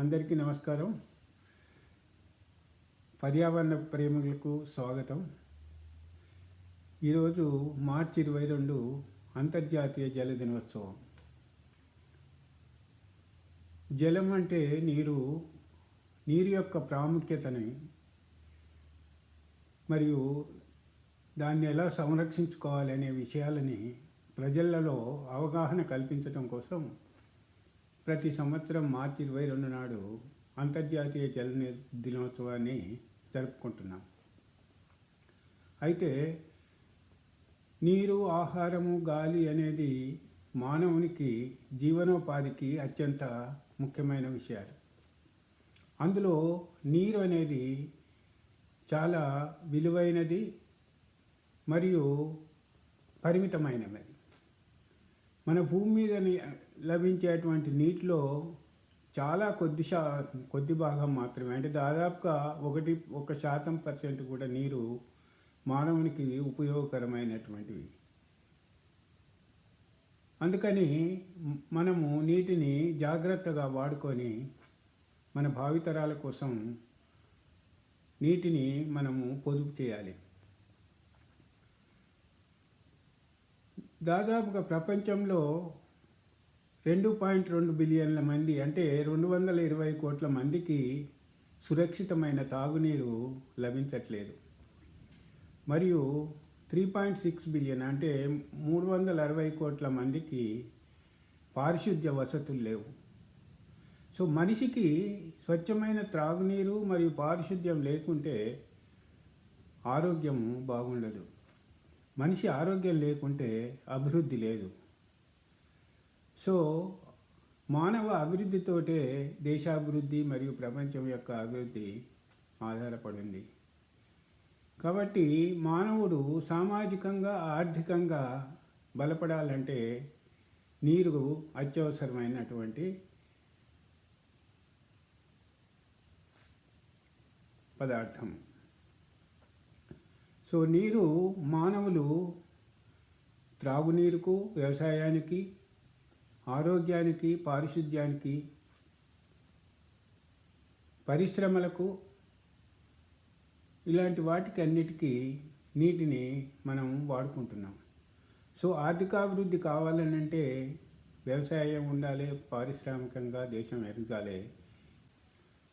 అందరికీ నమస్కారం. పర్యావరణ ప్రేమికులకు స్వాగతం. ఈరోజు మార్చి 22 అంతర్జాతీయ జల దినోత్సవం. జలం అంటే నీరు యొక్క ప్రాముఖ్యతని మరియు దాన్ని ఎలా సంరక్షించుకోవాలనే విషయాలని ప్రజలలో అవగాహన కల్పించడం కోసం ప్రతి సంవత్సరం మార్చి 22 నాడు అంతర్జాతీయ జల దినోత్సవాన్ని జరుపుకుంటున్నాం. అయితే నీరు, ఆహారము, గాలి అనేది మానవునికి జీవనోపాధికి అత్యంత ముఖ్యమైన విషయాలు. అందులో నీరు అనేది చాలా విలువైనది మరియు పరిమితమైనది. మన భూమి మీద లభించేటువంటి నీటిలో చాలా కొద్ది భాగం మాత్రమే, అంటే దాదాపుగా 1% కూడా నీరు మానవునికి ఉపయోగకరమైనటువంటివి. అందుకని మనము నీటిని జాగ్రత్తగా వాడుకొని మన భావితరాల కోసం నీటిని మనము పొదుపు చేయాలి. దాదాపుగా ప్రపంచంలో 2.2 బిలియన్ల మంది, అంటే 220 కోట్ల మందికి సురక్షితమైన తాగునీరు లభించట్లేదు. మరియు 3.6 బిలియన్, అంటే 360 కోట్ల మందికి పారిశుద్ధ్య వసతులు లేవు. సో మనిషికి స్వచ్ఛమైన త్రాగునీరు మరియు పారిశుద్ధ్యం లేకుంటే ఆరోగ్యం బాగుండదు. మనిషి ఆరోగ్యం లేకుంటే అభివృద్ధి లేదు. సో మానవ అభివృద్ధితోటే దేశాభివృద్ధి మరియు ప్రపంచం యొక్క అభివృద్ధి ఆధారపడింది. కాబట్టి మానవుడు సామాజికంగా, ఆర్థికంగా బలపడాలంటే నీరు అత్యవసరమైనటువంటి పదార్థం. సో నీరు మానవులు త్రాగునీరుకు, వ్యవసాయానికి, ఆరోగ్యానికి, పారిశుద్ధ్యానికి, పరిశ్రమలకు, ఇలాంటి వాటికి అన్నిటికీ నీటిని మనం వాడుకుంటున్నాం. సో ఆర్థికాభివృద్ధి కావాలనంటే వ్యవసాయం ఉండాలి, పారిశ్రామికంగా దేశం ఎదగాలి.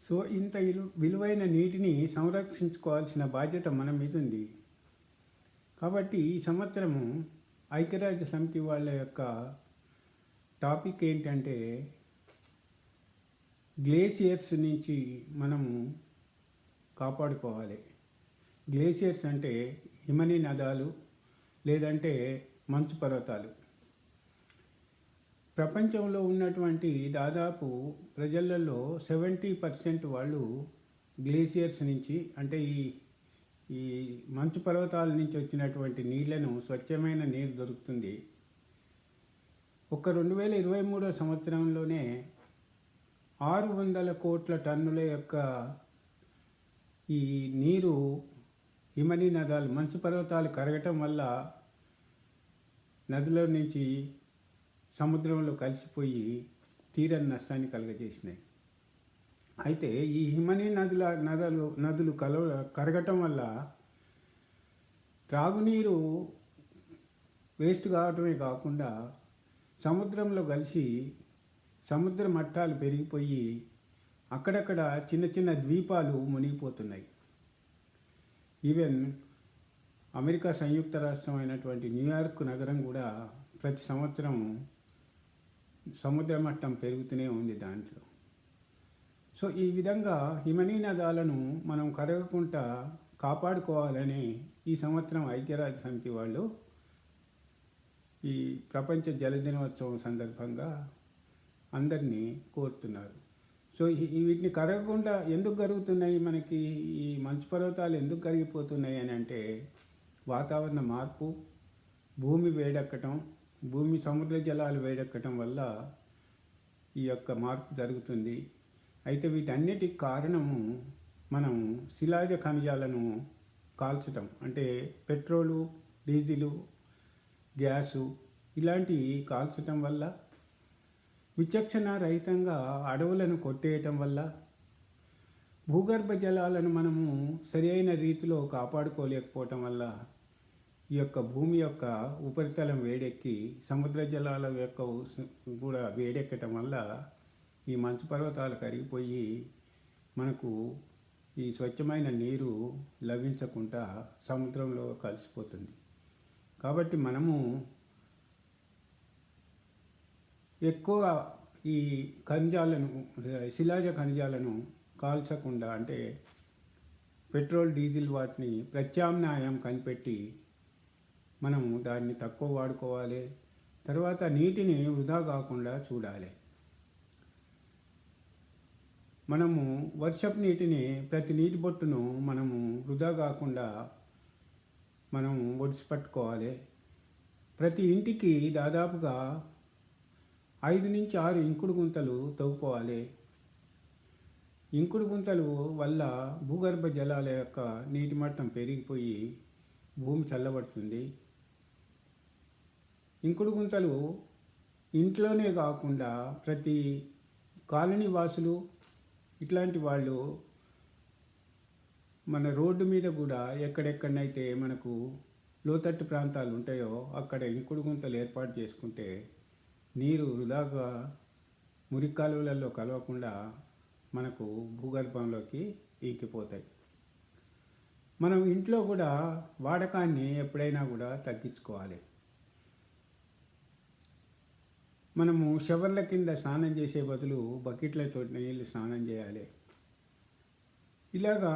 సో ఇంత విలువైన నీటిని సంరక్షించుకోవాల్సిన బాధ్యత మన మీద ఉంది. కాబట్టి ఈ సంవత్సరము ఐక్యరాజ్య సమితి వాళ్ళ యొక్క టాపిక్ ఏంటంటే గ్లేసియర్స్ నుంచి మనము కాపాడుకోవాలి. గ్లేసియర్స్ అంటే హిమనీ నదాలు, లేదంటే మంచు పర్వతాలు. ప్రపంచంలో ఉన్నటువంటి దాదాపు ప్రజలలో 70% వాళ్ళు గ్లేసియర్స్ నుంచి, అంటే ఈ మంచు పర్వతాల నుంచి వచ్చినటువంటి నీళ్లను, స్వచ్ఛమైన నీరు దొరుకుతుంది. 2023 సంవత్సరంలోనే 600 కోట్ల టన్నుల యొక్క ఈ నీరు హిమనీ నదాలు, మంచు పర్వతాలు కరగటం వల్ల నదుల నుంచి సముద్రంలో కలిసిపోయి తీరని నష్టాన్ని కలుగజేసినాయి. అయితే ఈ హిమనీ నదులు కరగటం వల్ల త్రాగునీరు వేస్ట్ కావటమే కాకుండా సముద్రంలో కలిసి సముద్ర మట్టాలు పెరిగిపోయి అక్కడక్కడ చిన్న చిన్న ద్వీపాలు మునిగిపోతున్నాయి. ఈవెన్ అమెరికా సంయుక్త రాష్ట్రం అయినటువంటి న్యూయార్క్ నగరం కూడా ప్రతి సంవత్సరం సముద్ర మట్టం పెరుగుతూనే ఉంది దాంట్లో. సో ఈ విధంగా హిమనీ నదాలను మనం కరగకుండా కాపాడుకోవాలని ఈ సంవత్సరం ఐక్యరాజ్య సమితి వాళ్ళు ఈ ప్రపంచ జల దినోత్సవం సందర్భంగా అందరినీ కోరుతున్నారు. సో వీటిని కరగకుండా ఎందుకు కరుగుతున్నాయి, మనకి ఈ మంచు పర్వతాలు ఎందుకు కరిగిపోతున్నాయి అని అంటే వాతావరణ మార్పు, భూమి వేడెక్కటం, భూమి సముద్ర జలాలు వేడెక్కటం వల్ల ఈ యొక్క మార్పు జరుగుతుంది. అయితే వీటన్నిటికి కారణము మనం శిలాజ ఖనిజాలను కాల్చటం, అంటే పెట్రోలు, డీజిలు, గ్యాసు ఇలాంటివి కాల్చటం వల్ల విచక్షణ రహితంగా అడవులను కొట్టేయటం వల్ల భూగర్భ జలాలను మనము సరి అయిన రీతిలో కాపాడుకోలేకపోవటం వల్ల ఈ యొక్క భూమి యొక్క ఉపరితలం వేడెక్కి సముద్ర జలాల యొక్క కూడా వేడెక్కటం వల్ల ఈ మంచు పర్వతాలు కరిగిపోయి మనకు ఈ స్వచ్ఛమైన నీరు లభించకుండా సముద్రంలో కలిసిపోతుంది. కాబట్టి మనము ఎక్కువ ఈ ఖనిజాలను శిలాజ ఖనిజాలను కాల్చకుండా, అంటే పెట్రోల్ డీజిల్ వాటిని ప్రత్యామ్నాయం కనిపెట్టి మనము దాన్ని తక్కువ వాడుకోవాలి. తర్వాత నీటిని వృధా కాకుండా చూడాలి. మనము వర్షపు నీటిని, ప్రతి నీటి బొట్టును మనము వృధా కాకుండా మనం ఒడిసి పట్టుకోవాలి. ప్రతి ఇంటికి దాదాపుగా 5 నుంచి 6 ఇంకుడు గుంతలు తవ్వుకోవాలి. ఇంకుడు గుంతలు వల్ల భూగర్భ జలాల యొక్క నీటి మట్టం పెరిగిపోయి భూమి చల్లబడుతుంది. ఇంకుడు గుంతలు ఇంట్లోనే కాకుండా ప్రతి కాలనీ వాసులు ఇట్లాంటి వాళ్ళు మన రోడ్డు మీద కూడా ఎక్కడెక్కడనైతే మనకు లోతట్టు ప్రాంతాలు ఉంటాయో అక్కడ ఇంకుడు గుంతలు ఏర్పాటు చేసుకుంటే నీరు వృధాగా మురికి కాలువలలో కలవకుండా మనకు భూగర్భంలోకి ఇంకిపోతాయి. మనం ఇంట్లో కూడా వాడకాన్ని ఎప్పుడైనా కూడా తగ్గించుకోవాలి. మనము షవర్ల కింద స్నానం చేసే బదులు బకెట్లతో నీళ్ళు స్నానం చేయాలి. ఇలాగా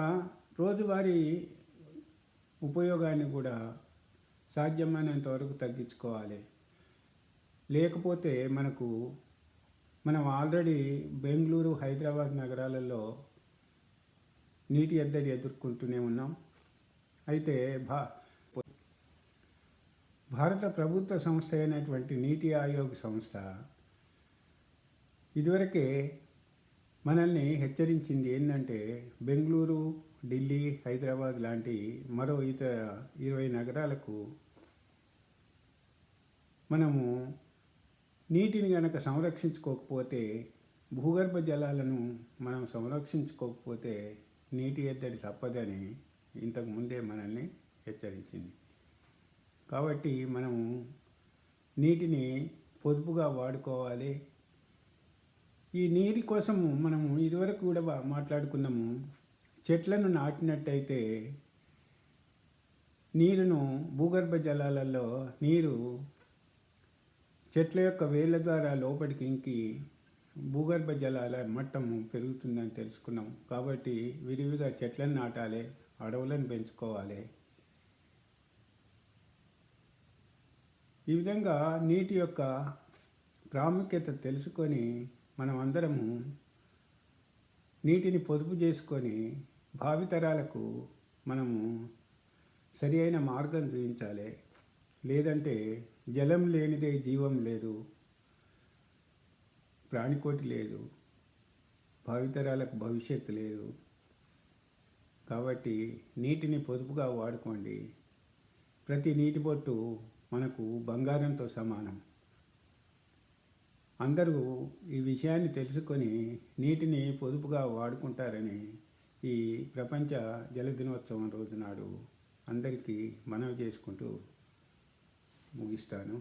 రోజువారీ ఉపయోగాన్ని కూడా సాధ్యమైనంత వరకు తగ్గించుకోవాలి. లేకపోతే మనం ఆల్రెడీ బెంగళూరు, హైదరాబాద్ నగరాలలో నీటి ఎద్దడి ఎదుర్కొంటూనే ఉన్నాం. అయితే భారత ప్రభుత్వ సంస్థ అయినటువంటి నీతి ఆయోగ్ సంస్థ ఇదివరకే మనల్ని హెచ్చరించింది ఏంటంటే, బెంగళూరు, ఢిల్లీ, హైదరాబాద్ లాంటి మరో ఇతర 20 నగరాలకు మనము నీటిని కనుక సంరక్షించుకోకపోతే, భూగర్భ జలాలను మనం సంరక్షించుకోకపోతే నీటి ఎద్దడి తప్పదని ఇంతకుముందే మనల్ని హెచ్చరించింది. కాబట్టి మనము నీటిని పొదుపుగా వాడుకోవాలి. ఈ నీటి కోసము మనము ఇదివరకు కూడా మాట్లాడుకున్నాము. చెట్లను నాటినట్టయితే నీరును, భూగర్భ జలాలలో నీరు చెట్ల యొక్క వేళ్ళ ద్వారా లోపలికి ఇంకి భూగర్భ జలాల మట్టం పెరుగుతుందని తెలుసుకున్నాం. కాబట్టి విరివిగా చెట్లను నాటాలి, అడవులను పెంచుకోవాలి. ఈ విధంగా నీటి యొక్క ప్రాముఖ్యత తెలుసుకొని మనం అందరము నీటిని పొదుపు చేసుకొని భావితరాలకు మనము సరి అయిన మార్గం చూపించాలి. లేదంటే జలం లేనిదే జీవం లేదు, ప్రాణికోటి లేదు, భావితరాలకు భవిష్యత్తు లేదు. కాబట్టి నీటిని పొదుపుగా వాడుకోండి. ప్రతి నీటి బొట్టు మనకు బంగారంతో సమానం. అందరూ ఈ విషయాన్ని తెలుసుకొని నీటిని పొదుపుగా వాడుకుంటారని ఈ ప్రపంచ జల దినోత్సవం రోజు నాడు అందరికీ మనవి చేసుకుంటూ ముగిస్తాను.